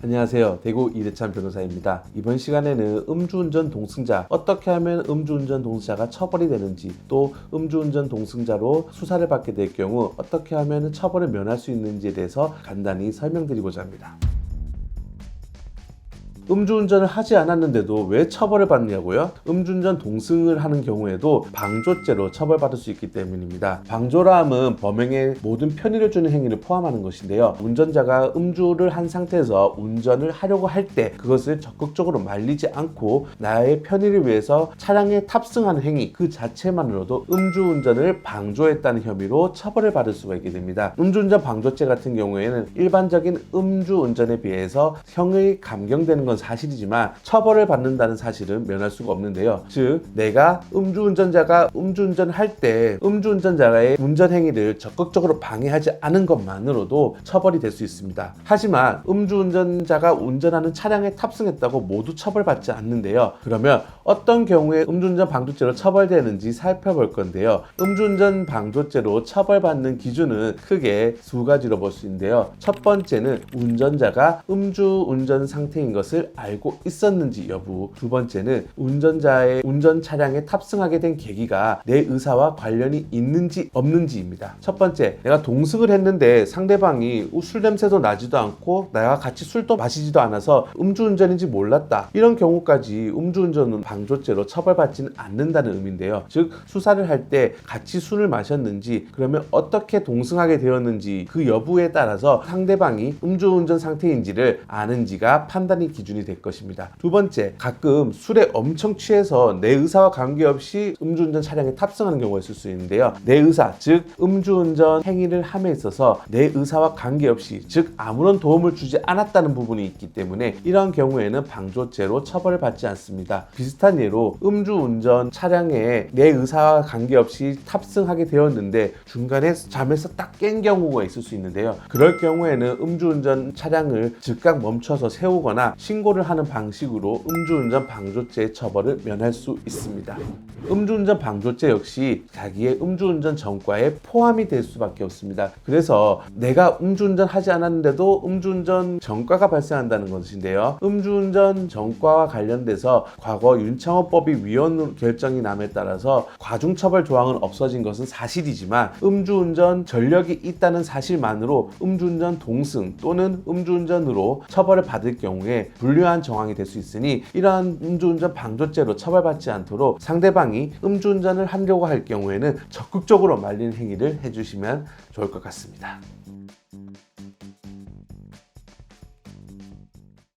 안녕하세요. 대구 이대찬 변호사입니다. 이번 시간에는 음주운전 동승자, 어떻게 하면 음주운전 동승자가 처벌이 되는지, 또 음주운전 동승자로 수사를 받게 될 경우 어떻게 하면 처벌을 면할 수 있는지에 대해서 간단히 설명드리고자 합니다. 음주운전을 하지 않았는데도 왜 처벌을 받느냐고요? 음주운전 동승을 하는 경우에도 방조죄로 처벌받을 수 있기 때문입니다. 방조라 함은 범행에 모든 편의를 주는 행위를 포함하는 것인데요. 운전자가 음주를 한 상태에서 운전을 하려고 할 때 그것을 적극적으로 말리지 않고 나의 편의를 위해서 차량에 탑승하는 행위 그 자체만으로도 음주운전을 방조했다는 혐의로 처벌을 받을 수가 있게 됩니다. 음주운전 방조죄 같은 경우에는 일반적인 음주운전에 비해서 형이 감경되는 건 사실이지만 처벌을 받는다는 사실은 면할 수가 없는데요. 즉 내가 음주운전자가 음주운전을 할 때 음주운전자의 운전 행위를 적극적으로 방해하지 않은 것만으로도 처벌이 될 수 있습니다. 하지만 음주운전자가 운전하는 차량에 탑승했다고 모두 처벌받지 않는데요. 그러면 어떤 경우에 음주운전 방조죄로 처벌되는지 살펴볼 건데요. 음주운전 방조죄로 처벌받는 기준은 크게 두 가지로 볼 수 있는데요. 첫 번째는 운전자가 음주운전 상태인 것을 알고 있었는지 여부, 두 번째는 운전자의 운전 차량에 탑승하게 된 계기가 내 의사와 관련이 있는지 없는지입니다. 첫 번째, 내가 동승을 했는데 상대방이 술 냄새도 나지도 않고 내가 같이 술도 마시지도 않아서 음주운전인지 몰랐다. 이런 경우까지 음주운전 방조죄로 처벌받지는 않는다는 의미인데요. 즉 수사를 할 때 같이 술을 마셨는지, 그러면 어떻게 동승하게 되었는지 그 여부에 따라서 상대방이 음주운전 상태인지를 아는지가 판단의 기준이 될 것입니다. 두 번째, 가끔 술에 엄청 취해서 내 의사와 관계없이 음주운전 차량에 탑승하는 경우가 있을 수 있는데요. 내 의사, 즉 음주운전 행위를 함에 있어서 내 의사와 관계없이, 즉 아무런 도움을 주지 않았다는 부분이 있기 때문에 이런 경우에는 방조죄로 처벌을 받지 않습니다. 비슷한 예로 음주운전 차량에 내 의사와 관계없이 탑승하게 되었는데 중간에 잠에서 딱 깬 경우가 있을 수 있는데요. 그럴 경우에는 음주운전 차량을 즉각 멈춰서 세우거나 신고를 하는 방식으로 음주운전 방조죄의 처벌을 면할 수 있습니다. 음주운전 방조죄 역시 자기의 음주운전 전과에 포함이 될 수밖에 없습니다. 그래서 내가 음주운전 하지 않았는데도 음주운전 전과가 발생한다는 것인데요. 음주운전 전과와 관련돼서 과거 윤창호법이 위헌 결정이 남에 따라서 과중처벌 조항은 없어진 것은 사실이지만 음주운전 전력이 있다는 사실만으로 음주운전 동승 또는 음주운전으로 처벌을 받을 경우에 불리한 정황이 될 수 있으니 이러한 음주운전 방조죄로 처벌받지 않도록 상대방이 음주운전을 하려고 할 경우에는 적극적으로 말리는 행위를 해주시면 좋을 것 같습니다.